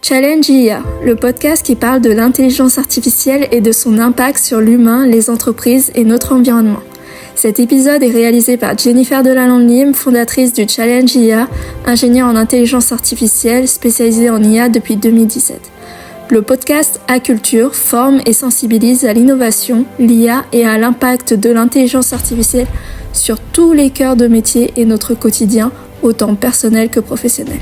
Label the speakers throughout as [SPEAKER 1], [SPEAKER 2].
[SPEAKER 1] Challenge IA, le podcast qui parle de l'intelligence artificielle et de son impact sur l'humain, les entreprises et notre environnement. Cet épisode est réalisé par Jennifer Delalande-Lim, fondatrice du Challenge IA, ingénieure en intelligence artificielle spécialisée en IA depuis 2017. Le podcast A-Culture forme et sensibilise à l'innovation, l'IA et à l'impact de l'intelligence artificielle sur tous les cœurs de métier et notre quotidien, autant personnel que professionnel.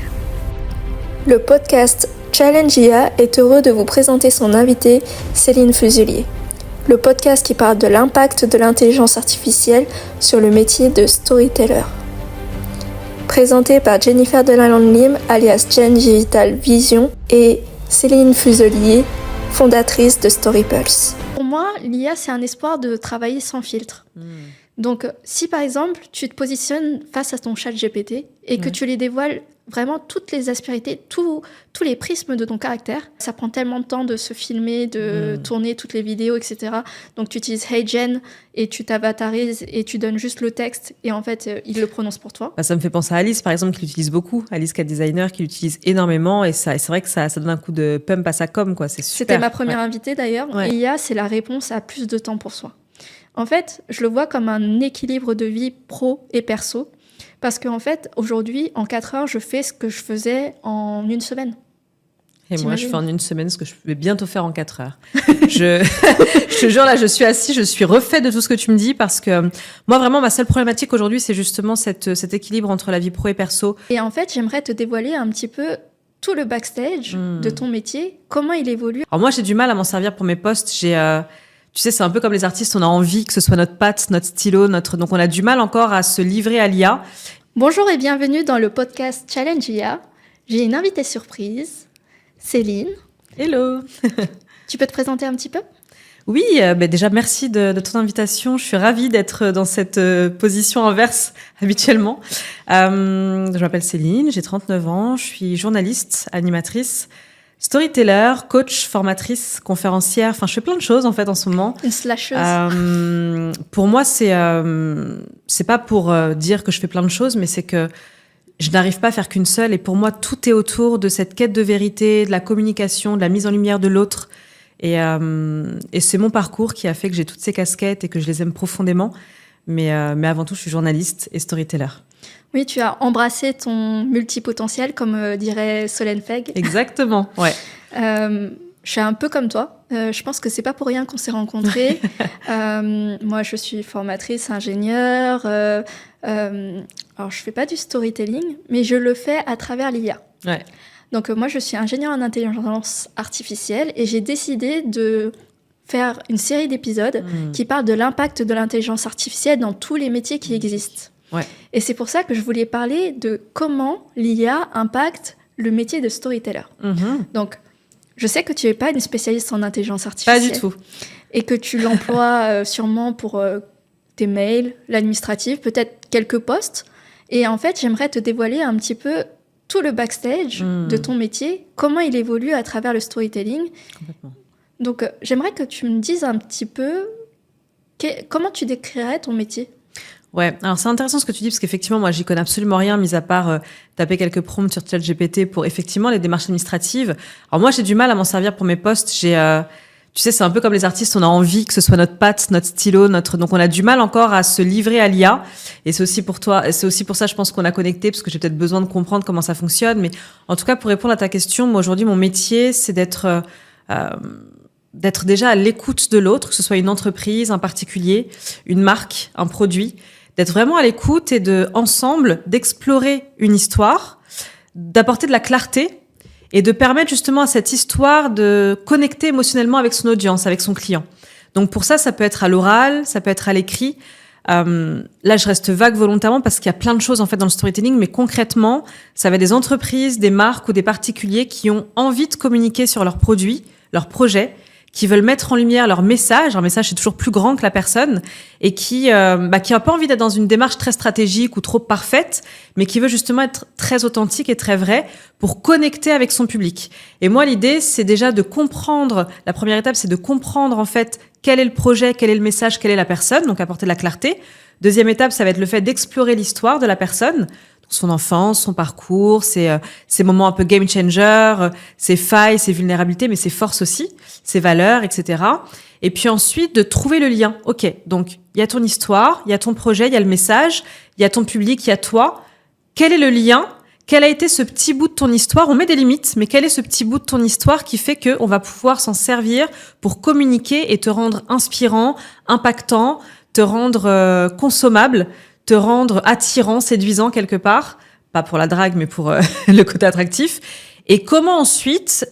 [SPEAKER 1] Le podcast Challenge IA est heureux de vous présenter son invitée, Céline Fuselier. Le podcast qui parle de l'impact de l'intelligence artificielle sur le métier de storyteller. Présenté par Jennifer Delalande-Lim, alias Gen Digital Vision, et Céline Fuselier, fondatrice de StoryPulse. Pour moi, l'IA, c'est un espoir de travailler sans filtre. Donc, si par exemple, tu te positionnes face à ton chat GPT et que tu lui dévoiles vraiment toutes les aspérités, tous les prismes de ton caractère, ça prend tellement de temps de se filmer, de tourner toutes les vidéos, etc. Donc, tu utilises Hey Gen et tu t'avatarises et tu donnes juste le texte et en fait, il le prononce pour toi.
[SPEAKER 2] Ça me fait penser à Alice, par exemple, qui l'utilise beaucoup. Alice, Cat Designer, qui l'utilise énormément et c'est vrai que ça donne un coup de pump à sa com, quoi. C'est super.
[SPEAKER 1] C'était ma première invitée d'ailleurs. Ouais. IA, c'est la réponse à plus de temps pour soi. En fait, je le vois comme un équilibre de vie pro et perso. Parce qu'en fait, aujourd'hui, en 4 heures, je fais ce que je faisais en une semaine.
[SPEAKER 2] Et moi, je fais en une semaine ce que je vais bientôt faire en 4 heures. Je te jure, là, je suis assise, je suis refait de tout ce que tu me dis parce que moi, vraiment, ma seule problématique aujourd'hui, c'est justement cet équilibre entre la vie pro et perso.
[SPEAKER 1] Et en fait, j'aimerais te dévoiler un petit peu tout le backstage de ton métier, comment il évolue.
[SPEAKER 2] Alors moi, j'ai du mal à m'en servir pour mes posts. Tu sais, c'est un peu comme les artistes, on a envie que ce soit notre patte, notre stylo, donc on a du mal encore à se livrer à l'IA.
[SPEAKER 1] Bonjour et bienvenue dans le podcast Challenge IA. J'ai une invitée surprise, Céline.
[SPEAKER 2] Hello.
[SPEAKER 1] Tu peux te présenter un petit peu ?
[SPEAKER 2] Oui, déjà merci de ton invitation. Je suis ravie d'être dans cette position inverse habituellement. Je m'appelle Céline, j'ai 39 ans, je suis journaliste, animatrice, storyteller, coach, formatrice, conférencière, je fais plein de choses en fait en ce moment.
[SPEAKER 1] Une slasheuse.
[SPEAKER 2] Pour moi, c'est pas pour dire que je fais plein de choses, mais c'est que je n'arrive pas à faire qu'une seule. Et pour moi, tout est autour de cette quête de vérité, de la communication, de la mise en lumière de l'autre. Et c'est mon parcours qui a fait que j'ai toutes ces casquettes et que je les aime profondément. Mais avant tout, je suis journaliste et storyteller.
[SPEAKER 1] Oui, tu as embrassé ton multipotentiel, comme dirait Solène Feg.
[SPEAKER 2] Exactement, ouais.
[SPEAKER 1] Je suis un peu comme toi. Je pense que c'est pas pour rien qu'on s'est rencontrés. Moi, je suis formatrice, ingénieure. Alors, je fais pas du storytelling, mais je le fais à travers l'IA.
[SPEAKER 2] Ouais.
[SPEAKER 1] Donc, moi, je suis ingénieure en intelligence artificielle et j'ai décidé de faire une série d'épisodes qui parlent de l'impact de l'intelligence artificielle dans tous les métiers qui existent.
[SPEAKER 2] Ouais.
[SPEAKER 1] Et c'est pour ça que je voulais parler de comment l'IA impacte le métier de storyteller. Donc, je sais que tu n'es pas une spécialiste en intelligence artificielle.
[SPEAKER 2] Pas du tout.
[SPEAKER 1] Et que tu l'emploies sûrement pour tes mails, l'administratif, peut-être quelques postes. Et en fait, j'aimerais te dévoiler un petit peu tout le backstage de ton métier, comment il évolue à travers le storytelling.
[SPEAKER 2] Complètement.
[SPEAKER 1] Donc, j'aimerais que tu me dises un petit peu comment tu décrirais ton métier.
[SPEAKER 2] Ouais, alors c'est intéressant ce que tu dis parce qu'effectivement moi j'y connais absolument rien mis à part taper quelques prompts sur ChatGPT pour effectivement les démarches administratives. Alors moi j'ai du mal à m'en servir pour mes posts. Tu sais, c'est un peu comme les artistes, on a envie que ce soit notre patte, notre stylo, donc on a du mal encore à se livrer à l'IA. Et c'est aussi pour ça je pense qu'on a connecté parce que j'ai peut-être besoin de comprendre comment ça fonctionne. Mais en tout cas pour répondre à ta question, moi aujourd'hui mon métier c'est d'être déjà à l'écoute de l'autre, que ce soit une entreprise, un particulier, une marque, un produit. D'être vraiment à l'écoute et ensemble, d'explorer une histoire, d'apporter de la clarté et de permettre justement à cette histoire de connecter émotionnellement avec son audience, avec son client. Donc pour ça peut être à l'oral, ça peut être à l'écrit. Là, je reste vague volontairement parce qu'il y a plein de choses en fait dans le storytelling, mais concrètement, ça va être des entreprises, des marques ou des particuliers qui ont envie de communiquer sur leurs produits, leurs projets, qui veulent mettre en lumière leur message. Un message, c'est toujours plus grand que la personne et qui a pas envie d'être dans une démarche très stratégique ou trop parfaite, mais qui veut justement être très authentique et très vrai pour connecter avec son public. Et moi, l'idée, c'est déjà de comprendre, la première étape, c'est de comprendre en fait quel est le projet, quel est le message, quelle est la personne, donc apporter de la clarté. Deuxième étape, ça va être le fait d'explorer l'histoire de la personne. son enfance, son parcours, ses moments un peu game changer, ses failles, ses vulnérabilités, mais ses forces aussi, ses valeurs, etc. Et puis ensuite, de trouver le lien. OK, donc il y a ton histoire, il y a ton projet, il y a le message, il y a ton public, il y a toi. Quel est le lien ? Quel a été ce petit bout de ton histoire ? On met des limites, mais quel est ce petit bout de ton histoire qui fait qu'on va pouvoir s'en servir pour communiquer et te rendre inspirant, impactant, te rendre consommable, te rendre attirant, séduisant quelque part, pas pour la drague, mais pour le côté attractif. Et comment ensuite,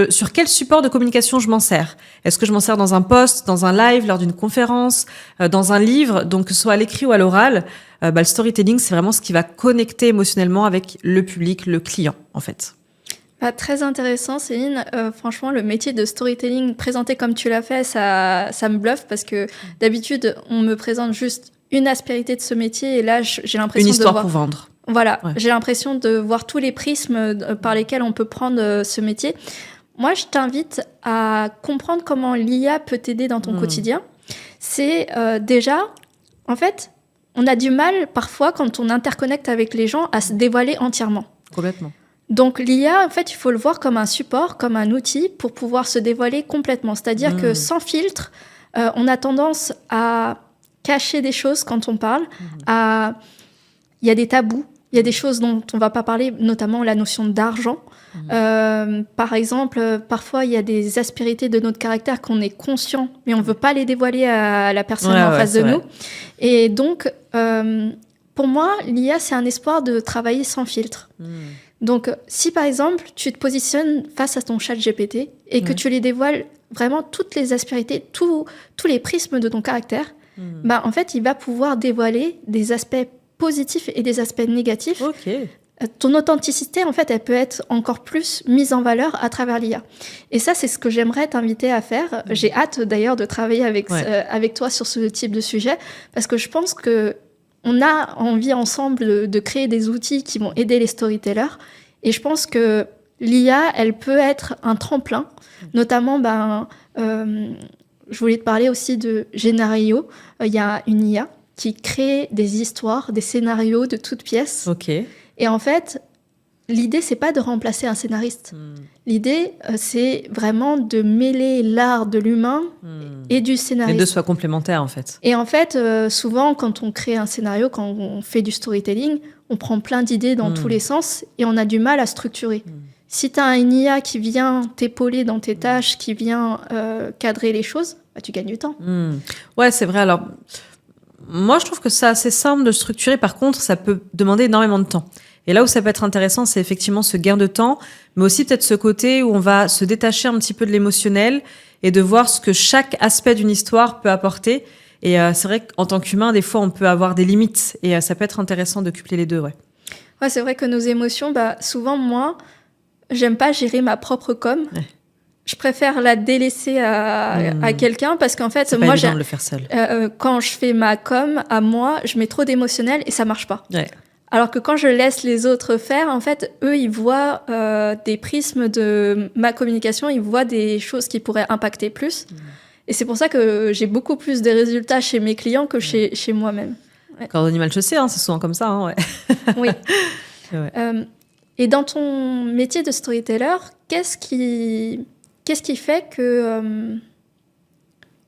[SPEAKER 2] sur quel support de communication je m'en sers ? Est-ce que je m'en sers dans un post, dans un live, lors d'une conférence, dans un livre, donc que ce soit à l'écrit ou à l'oral ? Le storytelling, c'est vraiment ce qui va connecter émotionnellement avec le public, le client, en fait.
[SPEAKER 1] Très intéressant, Céline. Franchement, le métier de storytelling présenté comme tu l'as fait, ça me bluffe parce que d'habitude, on me présente juste une aspérité de ce métier et là, j'ai l'impression
[SPEAKER 2] une histoire
[SPEAKER 1] de voir...
[SPEAKER 2] pour vendre.
[SPEAKER 1] Voilà, ouais. J'ai l'impression de voir tous les prismes par lesquels on peut prendre ce métier. Moi, je t'invite à comprendre comment l'IA peut t'aider dans ton quotidien. C'est déjà, en fait, on a du mal parfois quand on interconnecte avec les gens à se dévoiler entièrement.
[SPEAKER 2] Complètement.
[SPEAKER 1] Donc l'IA, en fait, il faut le voir comme un support, comme un outil pour pouvoir se dévoiler complètement. C'est-à-dire que sans filtre, on a tendance à cacher des choses quand on parle. Il y a des tabous, il y a des choses dont on ne va pas parler, notamment la notion d'argent. Par exemple, parfois, il y a des aspérités de notre caractère qu'on est conscient, mais on ne veut pas les dévoiler à la personne en face de nous. Et donc, pour moi, l'IA, c'est un espoir de travailler sans filtre. Donc, si par exemple, tu te positionnes face à ton chat GPT et que tu lui dévoiles vraiment toutes les aspérités, tous les prismes de ton caractère, en fait, il va pouvoir dévoiler des aspects positifs et des aspects négatifs.
[SPEAKER 2] Okay.
[SPEAKER 1] Ton authenticité, en fait, elle peut être encore plus mise en valeur à travers l'IA. Et ça, c'est ce que j'aimerais t'inviter à faire. J'ai hâte d'ailleurs de travailler avec toi sur ce type de sujet parce que je pense que on a envie ensemble de créer des outils qui vont aider les storytellers. Et je pense que l'IA, elle peut être un tremplin. Notamment, je voulais te parler aussi de Génario. Il y a une IA qui crée des histoires, des scénarios de toutes pièces.
[SPEAKER 2] Ok.
[SPEAKER 1] Et en fait, l'idée, c'est pas de remplacer un scénariste. L'idée, c'est vraiment de mêler l'art de l'humain et du scénariste.
[SPEAKER 2] Les deux soient complémentaires, en fait.
[SPEAKER 1] Et en fait, souvent, quand on crée un scénario, quand on fait du storytelling, on prend plein d'idées dans tous les sens et on a du mal à structurer. Si tu as une IA qui vient t'épauler dans tes tâches, qui vient cadrer les choses, tu gagnes du temps.
[SPEAKER 2] Ouais, c'est vrai. Alors, moi, je trouve que c'est assez simple de structurer. Par contre, ça peut demander énormément de temps. Et là où ça peut être intéressant, c'est effectivement ce gain de temps, mais aussi peut-être ce côté où on va se détacher un petit peu de l'émotionnel et de voir ce que chaque aspect d'une histoire peut apporter. Et c'est vrai qu'en tant qu'humain, des fois, on peut avoir des limites et ça peut être intéressant de coupler les deux, ouais.
[SPEAKER 1] Ouais, c'est vrai que nos émotions, souvent, moi, j'aime pas gérer ma propre com. Ouais. Je préfère la délaisser à quelqu'un parce qu'en fait,
[SPEAKER 2] c'est pas évident de le faire seul.
[SPEAKER 1] Quand je fais ma com à moi, je mets trop d'émotionnel et ça marche pas.
[SPEAKER 2] Ouais.
[SPEAKER 1] Alors que quand je laisse les autres faire, en fait, eux, ils voient des prismes de ma communication, ils voient des choses qui pourraient impacter plus. Et c'est pour ça que j'ai beaucoup plus de résultats chez mes clients que chez moi-même. Ouais.
[SPEAKER 2] Cordonnier mal chaussé, c'est souvent comme ça. Ouais.
[SPEAKER 1] Oui. Et dans ton métier de storyteller, qu'est-ce qui fait que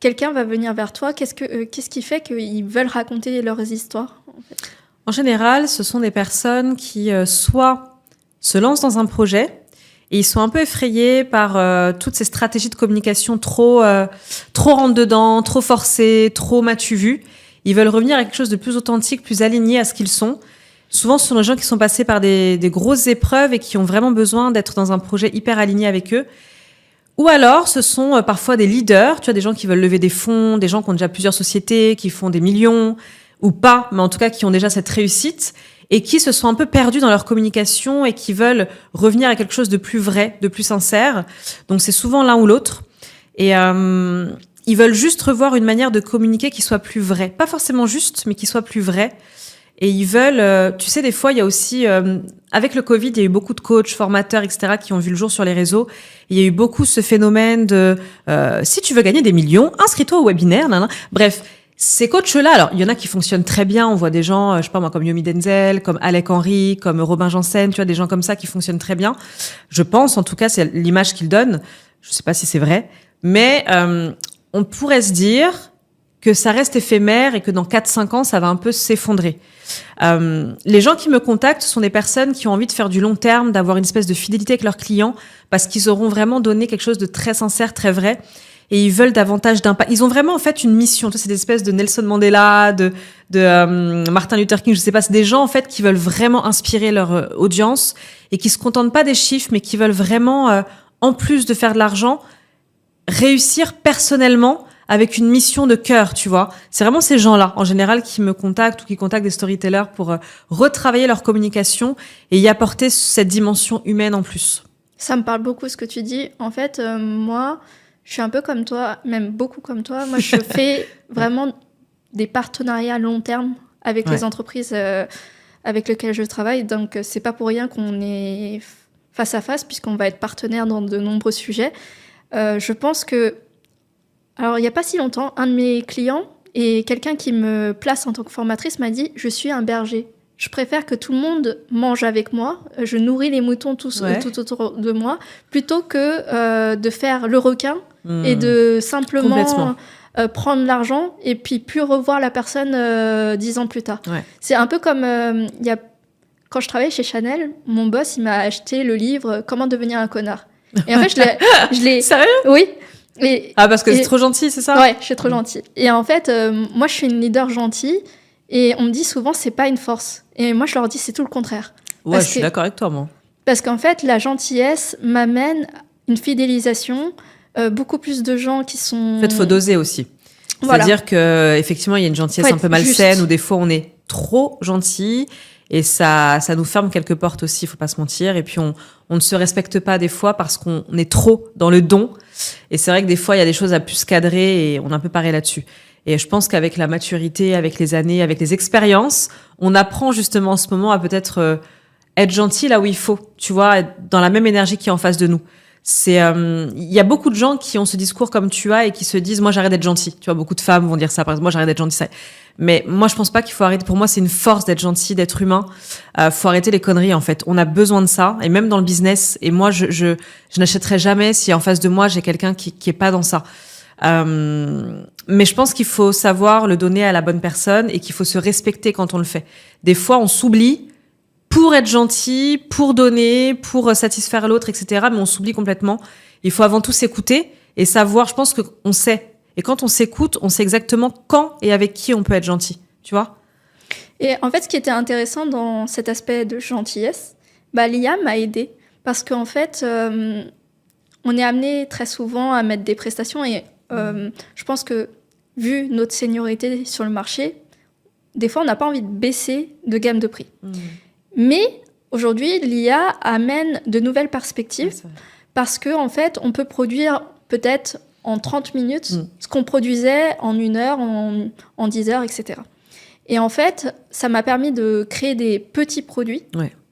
[SPEAKER 1] quelqu'un va venir vers toi ? Qu'est-ce qui fait qu'ils veulent raconter leurs histoires, en fait ?
[SPEAKER 2] En général, ce sont des personnes qui soit se lancent dans un projet et ils sont un peu effrayés par toutes ces stratégies de communication trop rentre-dedans, trop forcées, trop m'as-tu vu. Ils veulent revenir à quelque chose de plus authentique, plus aligné à ce qu'ils sont. Souvent, ce sont des gens qui sont passés par des grosses épreuves et qui ont vraiment besoin d'être dans un projet hyper aligné avec eux. Ou alors, ce sont parfois des leaders, tu vois, des gens qui veulent lever des fonds, des gens qui ont déjà plusieurs sociétés, qui font des millions, ou pas, mais en tout cas qui ont déjà cette réussite et qui se sont un peu perdus dans leur communication et qui veulent revenir à quelque chose de plus vrai, de plus sincère. Donc c'est souvent l'un ou l'autre. Et ils veulent juste revoir une manière de communiquer qui soit plus vraie. Pas forcément juste, mais qui soit plus vraie. Et ils veulent, tu sais, des fois, il y a aussi, avec le Covid, il y a eu beaucoup de coachs, formateurs, etc., qui ont vu le jour sur les réseaux. Il y a eu beaucoup ce phénomène de, si tu veux gagner des millions, inscris-toi au webinaire, Bref. ces coachs-là, alors il y en a qui fonctionnent très bien. On voit des gens, je sais pas moi, comme Yomi Denzel, comme Alec Henry, comme Robin Janssen, tu vois, des gens comme ça qui fonctionnent très bien. Je pense, en tout cas, c'est l'image qu'ils donnent. Je sais pas si c'est vrai, mais on pourrait se dire que ça reste éphémère et que dans 4-5 ans, ça va un peu s'effondrer. Les gens qui me contactent sont des personnes qui ont envie de faire du long terme, d'avoir une espèce de fidélité avec leurs clients, parce qu'ils auront vraiment donné quelque chose de très sincère, très vrai. Et ils veulent davantage d'impact. Ils ont vraiment en fait une mission. C'est des espèces de Nelson Mandela, de Martin Luther King. Je sais pas. C'est des gens en fait qui veulent vraiment inspirer leur audience et qui se contentent pas des chiffres, mais qui veulent vraiment, en plus de faire de l'argent, réussir personnellement avec une mission de cœur. Tu vois. C'est vraiment ces gens-là en général qui me contactent ou qui contactent des storytellers pour retravailler leur communication et y apporter cette dimension humaine en plus.
[SPEAKER 1] Ça me parle beaucoup ce que tu dis. En fait, moi. Je suis un peu comme toi, même beaucoup comme toi. Moi, je fais vraiment des partenariats à long terme avec les entreprises avec lesquelles je travaille. Donc, c'est pas pour rien qu'on est face à face, puisqu'on va être partenaire dans de nombreux sujets. Je pense que... Alors, il n'y a pas si longtemps, un de mes clients et quelqu'un qui me place en tant que formatrice m'a dit « Je suis un berger. Je préfère que tout le monde mange avec moi. Je nourris les moutons tout autour de moi, plutôt que de faire le requin et de simplement prendre l'argent et puis plus revoir la personne 10 ans plus tard. Ouais. C'est un peu comme quand je travaillais chez Chanel, mon boss il m'a acheté le livre « Comment devenir un connard ». Et en fait, je l'ai...
[SPEAKER 2] Sérieux ?
[SPEAKER 1] Oui.
[SPEAKER 2] Parce que c'est trop gentil, c'est ça ?
[SPEAKER 1] Ouais, je suis trop gentille. Et en fait, moi, je suis une leader gentille. Et on me dit souvent, c'est pas une force. Et moi, je leur dis, c'est tout le contraire.
[SPEAKER 2] Ouais, je suis d'accord avec toi, moi.
[SPEAKER 1] Parce qu'en fait, la gentillesse m'amène une fidélisation, beaucoup plus de gens qui sont...
[SPEAKER 2] En fait, il faut doser aussi. Voilà. C'est-à-dire qu'effectivement, il y a une gentillesse un peu malsaine, où des fois, on est trop gentil, et ça nous ferme quelques portes aussi, il faut pas se mentir. Et puis, on ne se respecte pas des fois parce qu'on est trop dans le don. Et c'est vrai que des fois, il y a des choses à plus cadrer, et on est un peu pareil là-dessus. Et je pense qu'avec la maturité, avec les années, avec les expériences, on apprend justement en ce moment à peut-être être gentil là où il faut, tu vois, être dans la même énergie qui est en face de nous. C'est, y a beaucoup de gens qui ont ce discours comme tu as et qui se disent, moi j'arrête d'être gentil. Tu vois, beaucoup de femmes vont dire ça, par exemple, moi j'arrête d'être gentil. Mais moi je pense pas qu'il faut arrêter. Pour moi c'est une force d'être gentil, d'être humain. Faut arrêter les conneries en fait. On a besoin de ça, et même dans le business. Et moi je n'achèterai jamais si en face de moi j'ai quelqu'un qui est pas dans ça. Mais je pense qu'il faut savoir le donner à la bonne personne et qu'il faut se respecter quand on le fait. Des fois, on s'oublie pour être gentil, pour donner, pour satisfaire l'autre, etc. Mais on s'oublie complètement. Il faut avant tout s'écouter et savoir, je pense qu'on sait. Et quand on s'écoute, on sait exactement quand et avec qui on peut être gentil. Tu vois ?
[SPEAKER 1] Et en fait, ce qui était intéressant dans cet aspect de gentillesse, l'IA m'a aidée. Parce qu'en fait, on est amené très souvent à mettre des prestations et je pense que, vu notre seniorité sur le marché, des fois, on n'a pas envie de baisser de gamme de prix. Mais aujourd'hui, l'IA amène de nouvelles perspectives parce qu'en fait, on peut produire peut-être en 30 minutes ce qu'on produisait en 1 heure, en 10 heures, etc. Et en fait, ça m'a permis de créer des petits produits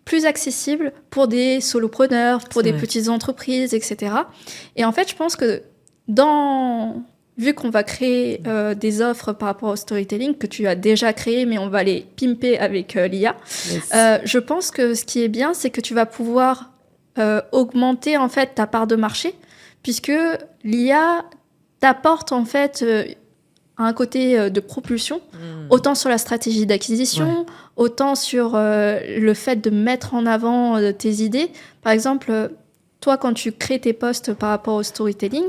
[SPEAKER 1] plus accessibles pour des solopreneurs, pour des petites entreprises, etc. Et en fait, je pense que vu qu'on va créer des offres par rapport au storytelling que tu as déjà créé, mais on va les pimper avec l'IA, je pense que ce qui est bien, c'est que tu vas pouvoir augmenter en fait ta part de marché, puisque l'IA t'apporte en fait un côté de propulsion, autant sur la stratégie d'acquisition, autant sur le fait de mettre en avant tes idées. Par exemple, toi, quand tu crées tes posts par rapport au storytelling,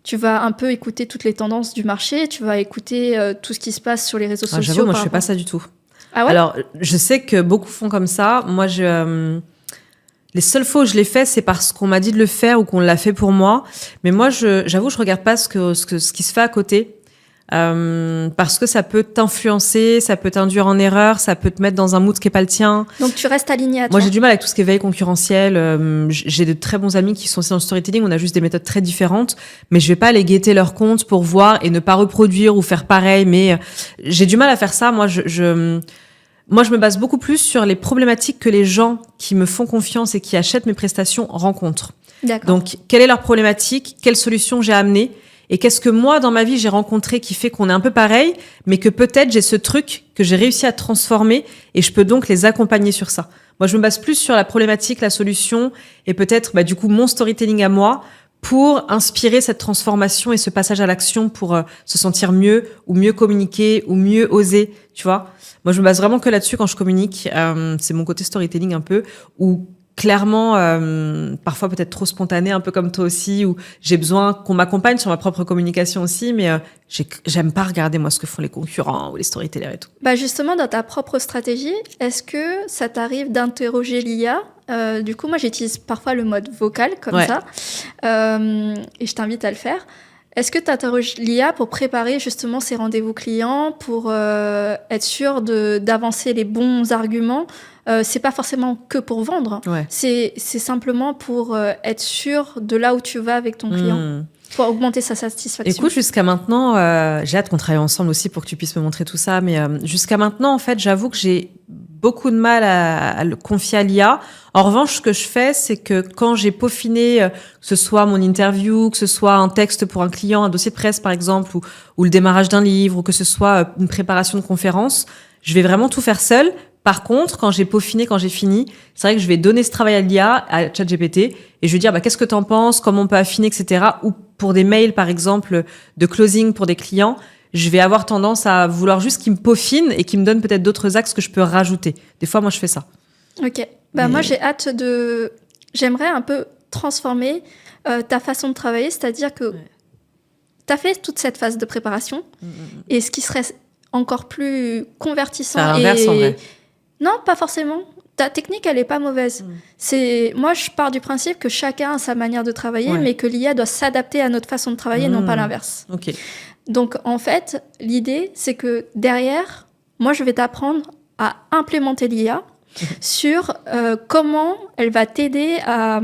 [SPEAKER 1] tu vas un peu écouter toutes les tendances du marché, tu vas écouter tout ce qui se passe sur les réseaux sociaux.
[SPEAKER 2] J'avoue, moi, je fais pas ça du tout.
[SPEAKER 1] Ah ouais ?
[SPEAKER 2] Alors, je sais que beaucoup font comme ça. Moi, les seules fois où je l'ai fait, c'est parce qu'on m'a dit de le faire ou qu'on l'a fait pour moi. Mais moi, j'avoue, je regarde pas ce qui se fait à côté. Parce que ça peut t'influencer, ça peut t'induire en erreur, ça peut te mettre dans un mood qui est pas le tien.
[SPEAKER 1] Donc tu restes aligné à toi.
[SPEAKER 2] Moi j'ai du mal avec tout ce qui est veille concurrentielle. J'ai de très bons amis qui sont aussi dans le storytelling, on a juste des méthodes très différentes, mais je vais pas aller guetter leurs comptes pour voir et ne pas reproduire ou faire pareil. Mais j'ai du mal à faire ça. Moi je me base beaucoup plus sur les problématiques que les gens qui me font confiance et qui achètent mes prestations rencontrent.
[SPEAKER 1] D'accord.
[SPEAKER 2] Donc quelle est leur problématique, quelle solution j'ai amenée. et qu'est-ce que moi dans ma vie j'ai rencontré qui fait qu'on est un peu pareil, mais que peut-être j'ai ce truc que j'ai réussi à transformer et je peux donc les accompagner sur ça. Moi, je me base plus sur la problématique, la solution et peut-être du coup mon storytelling à moi pour inspirer cette transformation et ce passage à l'action pour se sentir mieux ou mieux communiquer ou mieux oser, tu vois. Moi, je me base vraiment que là-dessus quand je communique. C'est mon côté storytelling un peu, où clairement, parfois peut-être trop spontané, un peu comme toi aussi, où j'ai besoin qu'on m'accompagne sur ma propre communication aussi, mais j'aime pas regarder moi ce que font les concurrents ou les storytellers et tout.
[SPEAKER 1] Justement, dans ta propre stratégie, est-ce que ça t'arrive d'interroger l'IA ? Du coup, moi, j'utilise parfois le mode vocal comme ça, et je t'invite à le faire. Est-ce que tu interroges l'IA pour préparer justement ces rendez-vous clients, pour être sûr d'avancer les bons arguments ? C'est pas forcément que pour vendre, c'est simplement pour être sûr de là où tu vas avec ton client, pour augmenter sa satisfaction.
[SPEAKER 2] Écoute, jusqu'à maintenant, j'ai hâte qu'on travaille ensemble aussi pour que tu puisses me montrer tout ça, mais jusqu'à maintenant, en fait, j'avoue que j'ai beaucoup de mal à le confier à l'IA. En revanche, ce que je fais, c'est que quand j'ai peaufiné, que ce soit mon interview, que ce soit un texte pour un client, un dossier de presse par exemple, ou le démarrage d'un livre, ou que ce soit une préparation de conférence, je vais vraiment tout faire seule. Par contre, quand j'ai peaufiné, quand j'ai fini, c'est vrai que je vais donner ce travail à l'IA, à ChatGPT, et je vais dire qu'est-ce que t'en penses, comment on peut affiner, etc. Ou pour des mails, par exemple, de closing pour des clients, je vais avoir tendance à vouloir juste qu'il me peaufine et qu'il me donne peut-être d'autres axes que je peux rajouter. Des fois, moi, je fais ça.
[SPEAKER 1] Ok. Moi, j'ai hâte J'aimerais un peu transformer ta façon de travailler, c'est-à-dire que t'as fait toute cette phase de préparation, et ce qui serait encore plus convertissant...
[SPEAKER 2] C'est l'inverse, en vrai.
[SPEAKER 1] Non, pas forcément. Ta technique, elle est pas mauvaise. Moi, je pars du principe que chacun a sa manière de travailler, mais que l'IA doit s'adapter à notre façon de travailler, non pas l'inverse.
[SPEAKER 2] Ok.
[SPEAKER 1] Donc, en fait, l'idée, c'est que derrière, moi, je vais t'apprendre à implémenter l'IA sur comment elle va t'aider à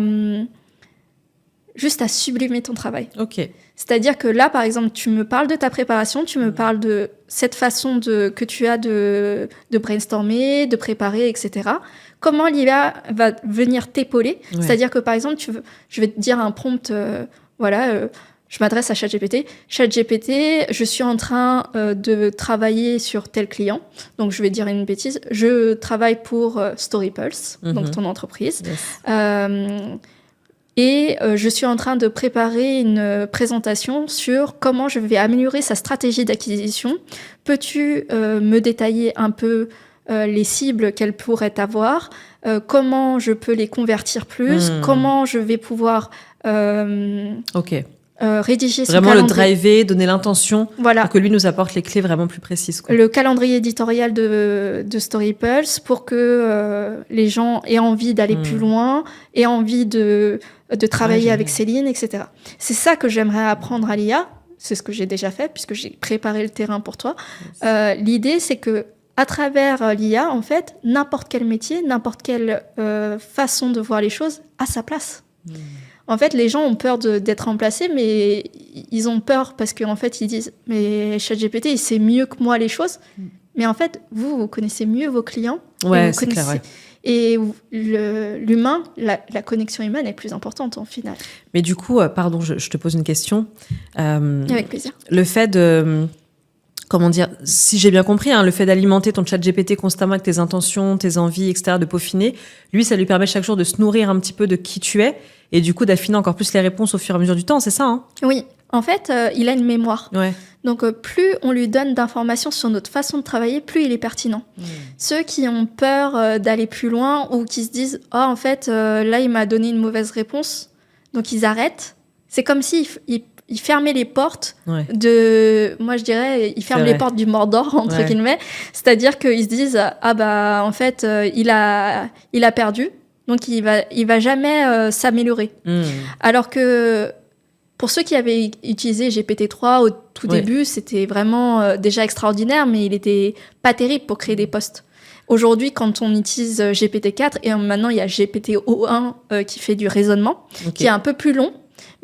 [SPEAKER 1] juste à sublimer ton travail.
[SPEAKER 2] Ok.
[SPEAKER 1] C'est-à-dire que là, par exemple, tu me parles de ta préparation, tu me parles de cette façon que tu as de brainstormer, de préparer, etc. Comment l'IA va venir t'épauler ? C'est-à-dire que, par exemple, je vais te dire un prompt, je m'adresse à ChatGPT. ChatGPT, je suis en train de travailler sur tel client. Donc, je vais dire une bêtise. Je travaille pour StoryPulse, donc ton entreprise. Yes. Et je suis en train de préparer une présentation sur comment je vais améliorer sa stratégie d'acquisition. Peux-tu me détailler un peu les cibles qu'elle pourrait avoir, comment je peux les convertir plus, comment je vais pouvoir rédiger son
[SPEAKER 2] vraiment
[SPEAKER 1] calendrier.
[SPEAKER 2] Le driver, donner l'intention pour que lui nous apporte les clés vraiment plus précises. Quoi.
[SPEAKER 1] Le calendrier éditorial de StoryPulse pour que les gens aient envie d'aller plus loin, aient envie de travailler avec Céline, etc. C'est ça que j'aimerais apprendre à l'IA. C'est ce que j'ai déjà fait puisque j'ai préparé le terrain pour toi. L'idée, c'est que à travers l'IA, en fait, n'importe quel métier, n'importe quelle façon de voir les choses a sa place. En fait, les gens ont peur d'être remplacés, mais ils ont peur parce qu'en fait, ils disent « Mais ChatGPT, il sait mieux que moi les choses. » Mais en fait, vous connaissez mieux vos clients.
[SPEAKER 2] Ouais, c'est clair, ouais.
[SPEAKER 1] Et l'humain, la connexion humaine est plus importante en final.
[SPEAKER 2] Mais du coup, pardon, je te pose une question.
[SPEAKER 1] Avec plaisir.
[SPEAKER 2] Le fait de... Comment dire, si j'ai bien compris, le fait d'alimenter ton ChatGPT constamment avec tes intentions, tes envies, etc., de peaufiner, lui, ça lui permet chaque jour de se nourrir un petit peu de qui tu es et du coup d'affiner encore plus les réponses au fur et à mesure du temps, c'est ça, hein ?
[SPEAKER 1] Oui, en fait, il a une mémoire.
[SPEAKER 2] Ouais.
[SPEAKER 1] Donc, plus on lui donne d'informations sur notre façon de travailler, plus il est pertinent. Ceux qui ont peur d'aller plus loin ou qui se disent « en fait, là, il m'a donné une mauvaise réponse », donc ils arrêtent. C'est comme s'ils il fermait les portes moi je dirais, il ferme les portes du Mordor, entre guillemets. C'est-à-dire qu'ils se disent, en fait, il a perdu, donc il va jamais s'améliorer. Alors que pour ceux qui avaient utilisé GPT-3 au tout début, c'était vraiment déjà extraordinaire, mais il était pas terrible pour créer des posts. Aujourd'hui, quand on utilise GPT-4, et maintenant il y a GPT-O1 qui fait du raisonnement, qui est un peu plus long.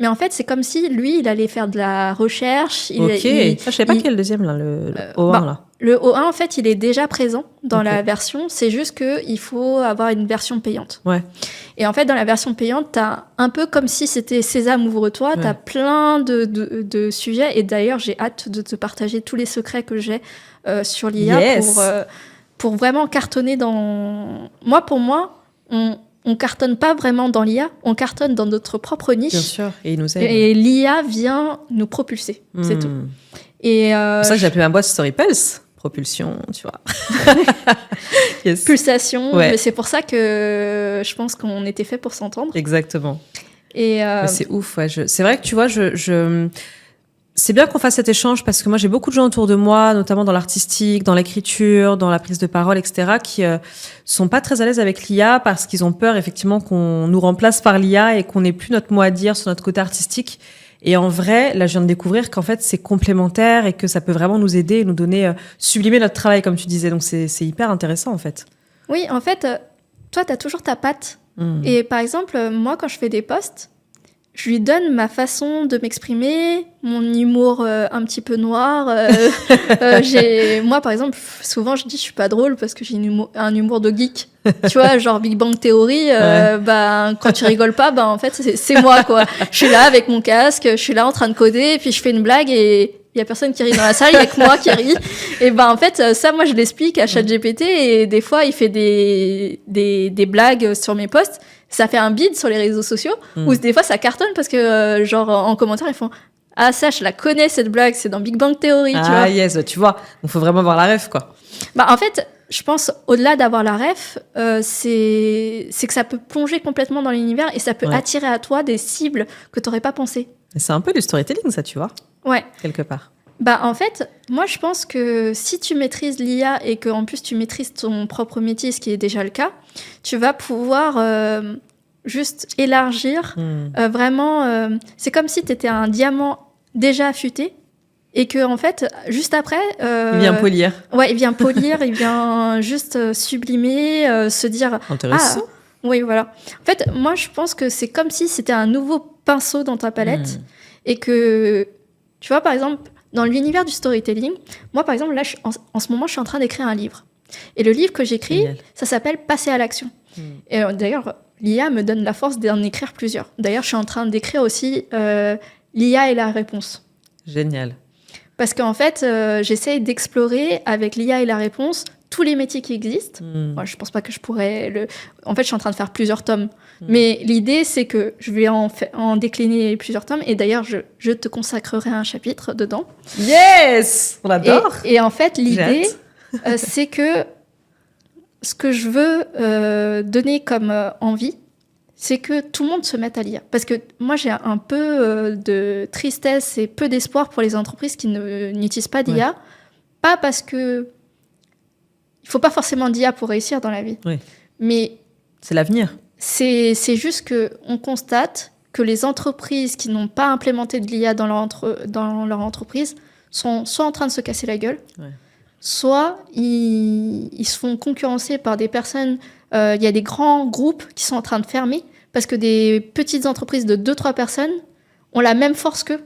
[SPEAKER 1] Mais en fait, c'est comme si, lui, il allait faire de la recherche.
[SPEAKER 2] Je savais pas quel deuxième, là, le O1, là.
[SPEAKER 1] Le O1, en fait, il est déjà présent dans la version. C'est juste qu'il faut avoir une version payante.
[SPEAKER 2] Ouais.
[SPEAKER 1] Et en fait, dans la version payante, t'as un peu comme si c'était Sésame, ouvre-toi. T'as plein de sujets. Et d'ailleurs, j'ai hâte de te partager tous les secrets que j'ai sur l'IA pour vraiment cartonner dans... Pour moi, on cartonne pas vraiment dans l'IA. On cartonne dans notre propre niche.
[SPEAKER 2] Bien sûr. Et il nous aide.
[SPEAKER 1] Et l'IA vient nous propulser. C'est tout. Et
[SPEAKER 2] c'est ça que j'ai appelé ma boîte Storypulse. Propulsion, tu vois.
[SPEAKER 1] Yes. Pulsation, mais c'est pour ça que je pense qu'on était fait pour s'entendre.
[SPEAKER 2] Exactement.
[SPEAKER 1] Et
[SPEAKER 2] c'est ouf, ouais. C'est vrai que tu vois, c'est bien qu'on fasse cet échange parce que moi j'ai beaucoup de gens autour de moi, notamment dans l'artistique, dans l'écriture, dans la prise de parole, etc., qui sont pas très à l'aise avec l'IA parce qu'ils ont peur effectivement qu'on nous remplace par l'IA et qu'on n'ait plus notre mot à dire sur notre côté artistique. Et en vrai, là, je viens de découvrir qu'en fait, c'est complémentaire et que ça peut vraiment nous aider et nous donner, sublimer notre travail, comme tu disais. Donc, c'est hyper intéressant, en fait.
[SPEAKER 1] Oui, en fait, toi, tu as toujours ta patte. Et par exemple, moi, quand je fais des posts, je lui donne ma façon de m'exprimer, mon humour un petit peu noir. Moi, par exemple, souvent, je dis je suis pas drôle parce que j'ai un humour de geek. Tu vois, genre Big Bang Theory, quand tu rigoles pas, en fait, c'est moi, quoi. Je suis là avec mon casque, je suis là en train de coder, et puis je fais une blague et il y a personne qui rit dans la salle, il y a que moi qui rit. Et en fait, ça, moi, je l'explique à ChatGPT et des fois, il fait des blagues sur mes posts. Ça fait un bid sur les réseaux sociaux où des fois, ça cartonne parce que, genre, en commentaire, ils font « Ah, ça, je la connais, cette blague, c'est dans Big Bang Theory, tu vois. »
[SPEAKER 2] Ah, yes, tu vois. Il faut vraiment avoir la ref, quoi.
[SPEAKER 1] En fait, je pense, au-delà d'avoir la ref, c'est que ça peut plonger complètement dans l'univers et ça peut attirer à toi des cibles que tu n'aurais pas pensé.
[SPEAKER 2] C'est un peu du storytelling, ça, tu vois.
[SPEAKER 1] Ouais.
[SPEAKER 2] Quelque part.
[SPEAKER 1] En fait, moi, je pense que si tu maîtrises l'IA et qu'en plus tu maîtrises ton propre métier, ce qui est déjà le cas, tu vas pouvoir juste élargir vraiment... c'est comme si tu étais un diamant déjà affûté et que, en fait, juste après...
[SPEAKER 2] il vient polir.
[SPEAKER 1] Ouais, il vient polir, il vient juste sublimer, se dire...
[SPEAKER 2] Intéressant.
[SPEAKER 1] Ah, oui, voilà. En fait, moi, je pense que c'est comme si c'était un nouveau pinceau dans ta palette et que, tu vois, par exemple... Dans l'univers du storytelling, moi, par exemple, là, en ce moment, je suis en train d'écrire un livre. Et le livre que j'écris, ça s'appelle « Passer à l'action ». Et d'ailleurs, l'IA me donne la force d'en écrire plusieurs. D'ailleurs, je suis en train d'écrire aussi l'IA et la réponse.
[SPEAKER 2] Génial.
[SPEAKER 1] Parce qu'en fait, j'essaye d'explorer avec l'IA et la réponse tous les métiers qui existent. Moi, je pense pas que je pourrais... En fait, je suis en train de faire plusieurs tomes. Mais l'idée, c'est que je vais en décliner plusieurs tomes. Et d'ailleurs, je te consacrerai un chapitre dedans.
[SPEAKER 2] Yes! On adore!
[SPEAKER 1] Et en fait, l'idée, c'est que ce que je veux donner comme envie, c'est que tout le monde se mette à l'IA. Parce que moi, j'ai un peu de tristesse et peu d'espoir pour les entreprises qui n'utilisent pas d'IA. Pas parce que... Il ne faut pas forcément d'IA pour réussir dans la vie. Oui. Mais...
[SPEAKER 2] C'est l'avenir.
[SPEAKER 1] C'est juste qu'on constate que les entreprises qui n'ont pas implémenté de l'IA dans leur entreprise sont soit en train de se casser la gueule, soit ils se font concurrencer par des personnes... Il y a des grands groupes qui sont en train de fermer parce que des petites entreprises de 2-3 personnes ont la même force qu'eux,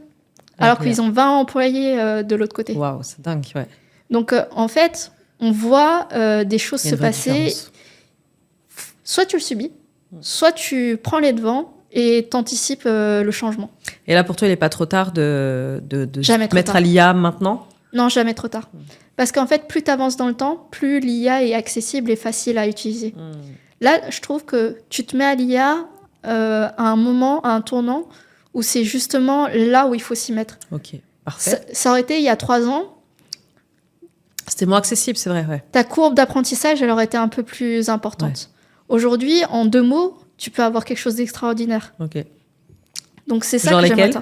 [SPEAKER 1] alors qu'ils ont 20 employés de l'autre côté.
[SPEAKER 2] Waouh, c'est dingue, ouais.
[SPEAKER 1] Donc, en fait, on voit des choses se passer. Soit tu le subis, soit tu prends les devants et t'anticipes le changement.
[SPEAKER 2] Et là, pour toi, il n'est pas trop tard de se mettre
[SPEAKER 1] tard.
[SPEAKER 2] à l'IA maintenant ?
[SPEAKER 1] Non, jamais trop tard. Parce qu'en fait, plus tu avances dans le temps, plus l'IA est accessible et facile à utiliser. Là, je trouve que tu te mets à l'IA à un moment, à un tournant, où c'est justement là où il faut s'y mettre.
[SPEAKER 2] Ok, parfait.
[SPEAKER 1] Ça aurait été il y a 3 ans.
[SPEAKER 2] C'était moins accessible, c'est vrai, ouais.
[SPEAKER 1] Ta courbe d'apprentissage, elle aurait été un peu plus importante. Ouais. Aujourd'hui, en 2 mots, tu peux avoir quelque chose d'extraordinaire.
[SPEAKER 2] Ok.
[SPEAKER 1] Donc c'est ça
[SPEAKER 2] genre
[SPEAKER 1] que
[SPEAKER 2] lesquels